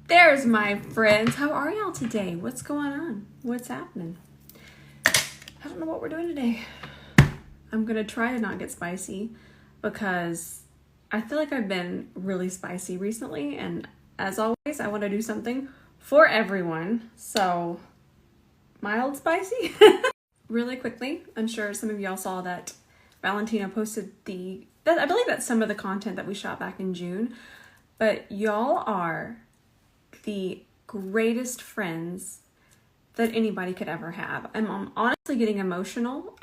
There's my friends. How are y'all today? What's going on? What's happening? I don't know what we're doing today. I'm gonna try to not get spicy because I feel like I've been really spicy recently, and as always, I want to do something for everyone. So, mild spicy. Really quickly, I'm sure some of y'all saw that Valentina posted I believe that's some of the content that we shot back in June, but y'all are the greatest friends that anybody could ever have. I'm honestly getting emotional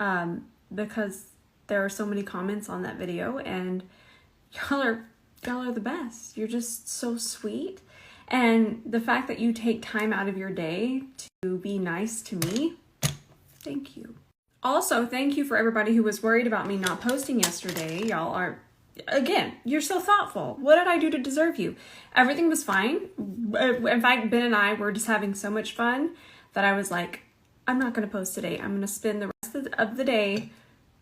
because there are so many comments on that video, and y'all are the best. You're just so sweet, and the fact that you take time out of your day to be nice to me, thank you. Also, thank you for everybody who was worried about me not posting yesterday. Y'all are, again, you're so thoughtful. What did I do to deserve you? Everything was fine. In fact, Ben and I were just having so much fun that I was like, I'm not going to post today. I'm going to spend the rest of the day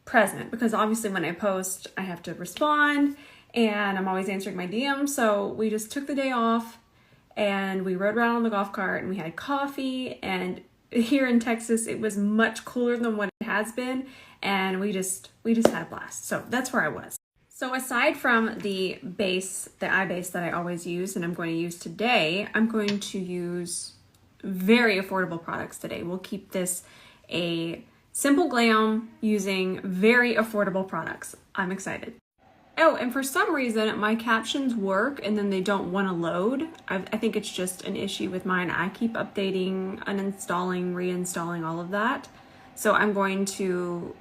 present, because obviously when I post, I have to respond, and I'm always answering my DMs. So we just took the day off, and we rode around on the golf cart, and we had coffee, and here in Texas, it was much cooler than what it has been, and we just had a blast. So that's where I was. So aside from the eye base that I always use and I'm going to use today, I'm going to use very affordable products today. We'll keep this a simple glam using very affordable products. I'm excited. Oh, and for some reason, my captions work and then they don't want to load. I think it's just an issue with mine. I keep updating, uninstalling, reinstalling, all of that. So I'm going to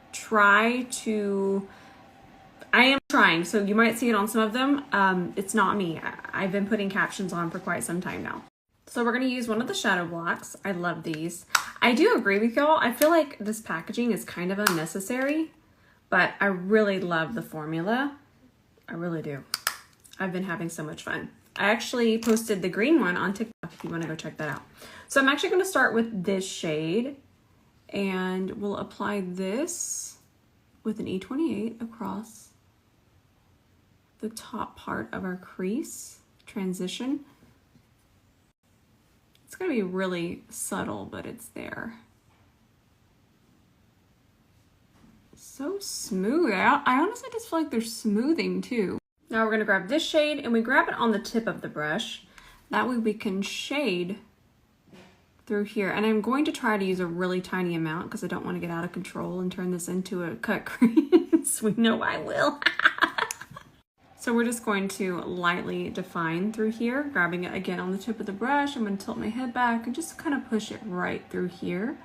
I am trying, so you might see it on some of them. It's not me. I've been putting captions on for quite some time now. So we're going to use one of the shadow blocks. I love these. I do agree with y'all. I feel like this packaging is kind of unnecessary, but I really love the formula. I really do. I've been having so much fun. I actually posted the green one on TikTok if you want to go check that out. So I'm actually going to start with this shade, and we'll apply this with an E28 across the top part of our crease transition. It's going to be really subtle, but it's there. So smooth. I honestly just feel like they're smoothing too. Now we're going to grab this shade, and we grab it on the tip of the brush. That way we can shade through here. And I'm going to try to use a really tiny amount because I don't want to get out of control and turn this into a cut crease. We know I will. So we're just going to lightly define through here, grabbing it again on the tip of the brush. I'm going to tilt my head back and just kind of push it right through here.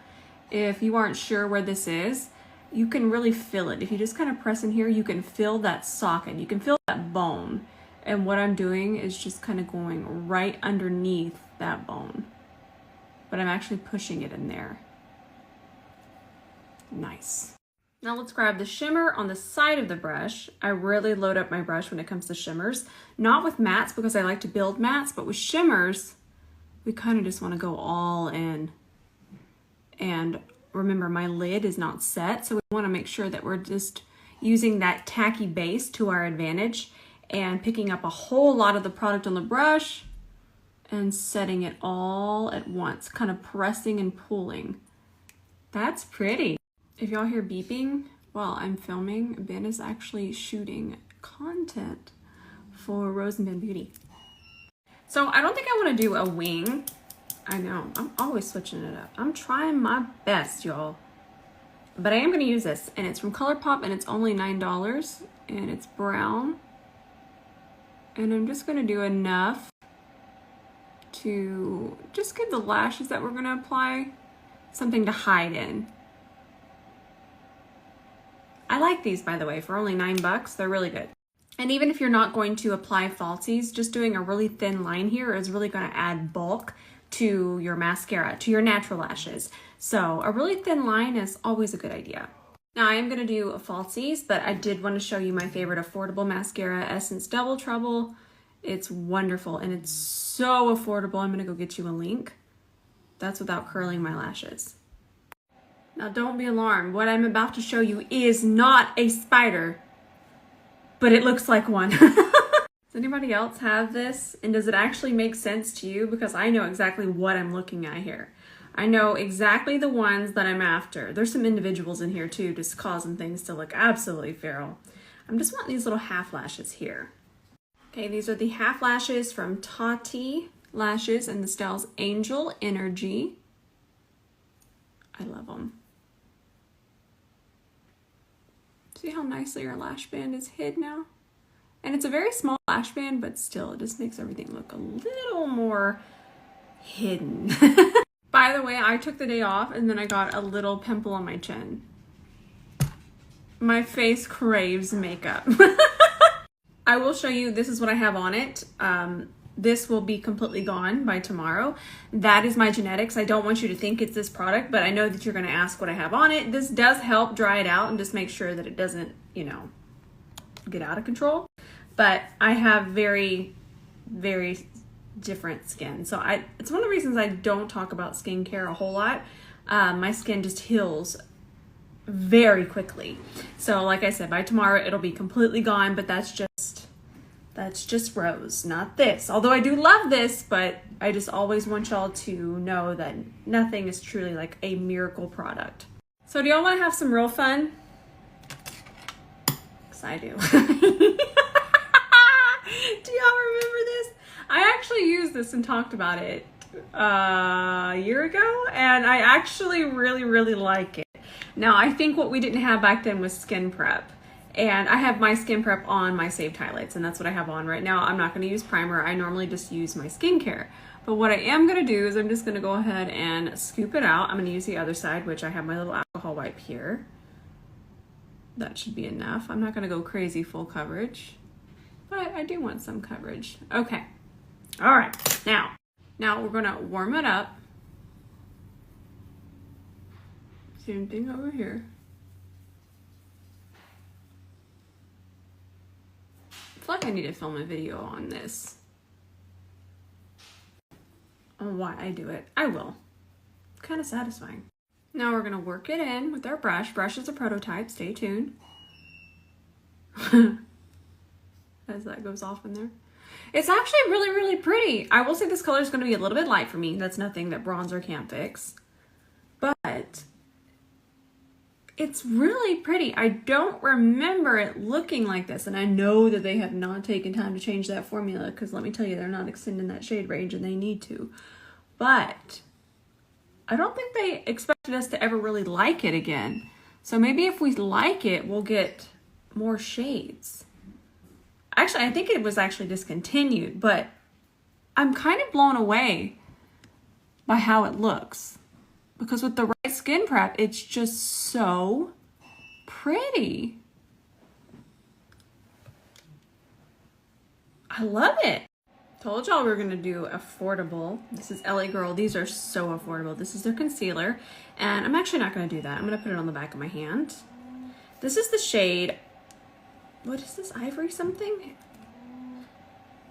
If you aren't sure where this is, you can really feel it. If you just kind of press in here, you can feel that socket. You can feel that bone. And what I'm doing is just kind of going right underneath that bone. But I'm actually pushing it in there. Nice. Now let's grab the shimmer on the side of the brush. I really load up my brush when it comes to shimmers. Not with mattes because I like to build mattes, but with shimmers, we kind of just want to go all in. And remember, my lid is not set, so we want to make sure that we're just using that tacky base to our advantage and picking up a whole lot of the product on the brush and setting it all at once, kind of pressing and pulling. That's pretty. If y'all hear beeping while I'm filming, Ben is actually shooting content for Rose and Ben Beauty. So I don't think I want to do a wing. I know, I'm always switching it up. I'm trying my best, y'all. But I am going to use this, and it's from ColourPop, and it's only $9, and it's brown. And I'm just going to do enough to just give the lashes that we're going to apply something to hide in. I like these, by the way, for only $9. They're really good. And even if you're not going to apply falsies, just doing a really thin line here is really going to add bulk to your mascara, to your natural lashes. So a really thin line is always a good idea. Now I am going to do a falsies, but I did want to show you my favorite affordable mascara, Essence Double Trouble. It's wonderful and it's so affordable. I'm going to go get you a link. That's without curling my lashes. Now don't be alarmed. What I'm about to show you is not a spider, but it looks like one. Does anybody else have this? And does it actually make sense to you? Because I know exactly what I'm looking at here. I know exactly the ones that I'm after. There's some individuals in here too, just causing things to look absolutely feral. I'm just wanting these little half lashes here. Okay, these are the half lashes from Tati Lashes and the style's Angel Energy. I love them. See how nicely your lash band is hid now? And it's a very small lash band, but still, it just makes everything look a little more hidden. By the way, I took the day off and then I got a little pimple on my chin. My face craves makeup. I will show you, this is what I have on it. This will be completely gone by tomorrow. That is my genetics. I don't want you to think it's this product, but I know that you're gonna ask what I have on it. This does help dry it out and just make sure that it doesn't, you know, get out of control. But I have very, very different skin. So it's one of the reasons I don't talk about skincare a whole lot. My skin just heals very quickly. So like I said, by tomorrow it'll be completely gone, but that's just rose, not this. Although I do love this, but I just always want y'all to know that nothing is truly like a miracle product. So do y'all want to have some real fun? Because I do. Do y'all remember this? I actually used this and talked about it a year ago, and I actually really, really like it. Now, I think what we didn't have back then was skin prep. And I have my skin prep on my saved highlights, and that's what I have on right now. I'm not going to use primer. I normally just use my skincare. But what I am going to do is I'm just going to go ahead and scoop it out. I'm going to use the other side, which I have my little alcohol wipe here. That should be enough. I'm not going to go crazy full coverage, but I do want some coverage. Okay. All right. Now we're going to warm it up. Same thing over here. I feel like I need to film a video on this. On why I do it. I will. It's kind of satisfying. Now we're going to work it in with our brush. Brush is a prototype. Stay tuned. As that goes off in there. It's actually really, really pretty. I will say this color is going to be a little bit light for me. That's nothing that bronzer can't fix. But it's really pretty. I don't remember it looking like this, and I know that they have not taken time to change that formula, because let me tell you, they're not extending that shade range, and they need to. But I don't think they expected us to ever really like it again. So maybe if we like it, we'll get more shades. Actually, I think it was actually discontinued, but I'm kind of blown away by how it looks. Because with the right skin prep, it's just so pretty. I love it. Told y'all we were gonna do affordable. This is LA Girl. These are so affordable. This is their concealer. And I'm actually not gonna do that. I'm gonna put it on the back of my hand. This is the shade, what is this, Ivory something?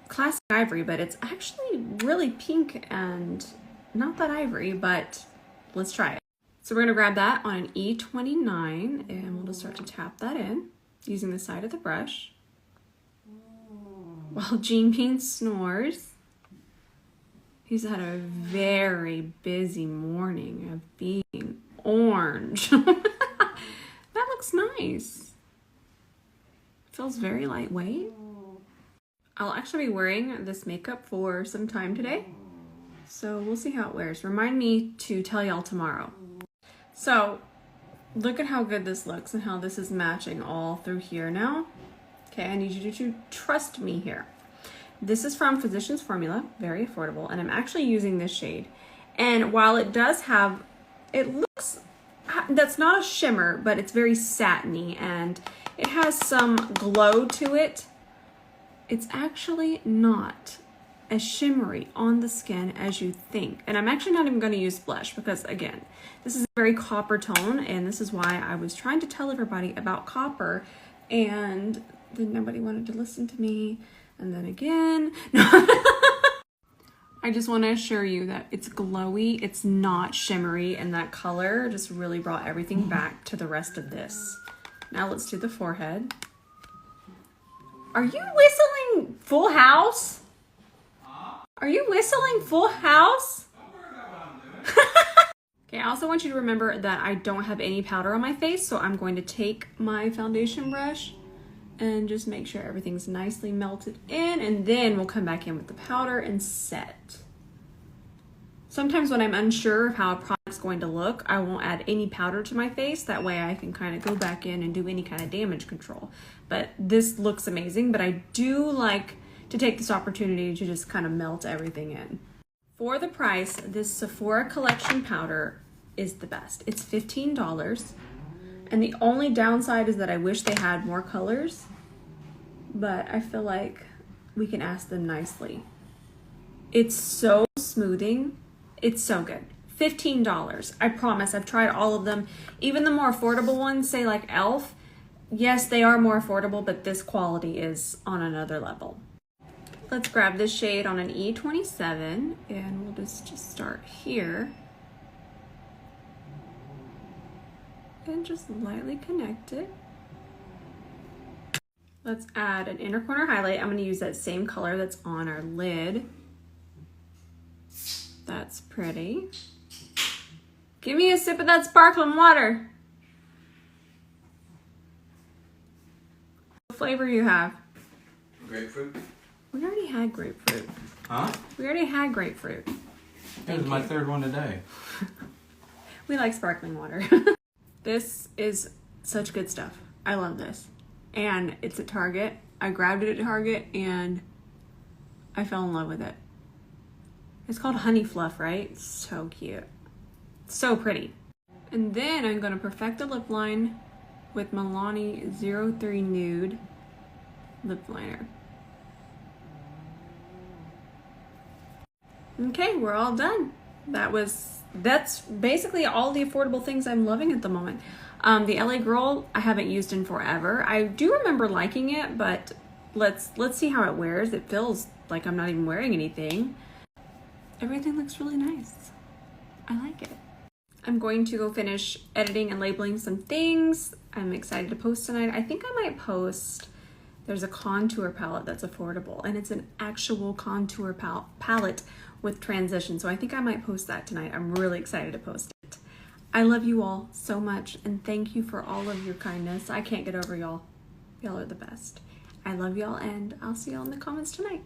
Classic Ivory, but it's actually really pink and not that ivory, but let's try it. So we're gonna grab that on an E29 and we'll just start to tap that in using the side of the brush while Jean Bean snores. He's had a very busy morning of being orange. That looks nice. Feels very lightweight. I'll actually be wearing this makeup for some time today, so we'll see how it wears. Remind me to tell y'all tomorrow. So look at how good this looks and how this is matching all through here now. Okay, I need you to trust me here. This is from Physicians Formula, very affordable, and I'm actually using this shade. And while it does have, it looks, that's not a shimmer, but it's very satiny and it has some glow to it. It's actually not as shimmery on the skin as you think. And I'm actually not even going to use blush because, again, this is a very copper tone, and this is why I was trying to tell everybody about copper, and then nobody wanted to listen to me. And then again, I just want to assure you that it's glowy, it's not shimmery, and that color just really brought everything back to the rest of this. Now let's do the forehead. Are you whistling Full House? Are you whistling Full House? Okay, I also want you to remember that I don't have any powder on my face, so I'm going to take my foundation brush and just make sure everything's nicely melted in, and then we'll come back in with the powder and set. Sometimes when I'm unsure of how a product's going to look, I won't add any powder to my face. That way I can kind of go back in and do any kind of damage control. But this looks amazing, but I do like to take this opportunity to just kind of melt everything in. For the price, this Sephora Collection powder is the best. It's $15. And the only downside is that I wish they had more colors, but I feel like we can ask them nicely. It's so smoothing. It's so good. $15. I promise. I've tried all of them. Even the more affordable ones, say like e.l.f. Yes, they are more affordable, but this quality is on another level. Let's grab this shade on an E27 and we'll just start here. And just lightly connect it. Let's add an inner corner highlight. I'm going to use that same color that's on our lid. That's pretty. Give me a sip of that sparkling water. What flavor you have? Grapefruit. We already had grapefruit. Huh? We already had grapefruit. That was my third one today. We like sparkling water. This is such good stuff. I love this. And it's at Target. I grabbed it at Target and I fell in love with it. It's called Honey Fluff, right? So cute. So pretty. And then I'm going to perfect the lip line with Milani 03 Nude lip liner. Okay, we're all done. That's basically all the affordable things I'm loving at the moment. The LA Girl I haven't used in forever. I do remember liking it, but let's see how it wears. It feels like I'm not even wearing anything. Everything looks really nice. I like it. I'm going to go finish editing and labeling some things. I'm excited to post tonight. I think I might post, there's a contour palette that's affordable and it's an actual contour palette with transition. So I think I might post that tonight. I'm really excited to post it. I love you all so much and thank you for all of your kindness. I can't get over y'all. Y'all are the best. I love y'all and I'll see y'all in the comments tonight.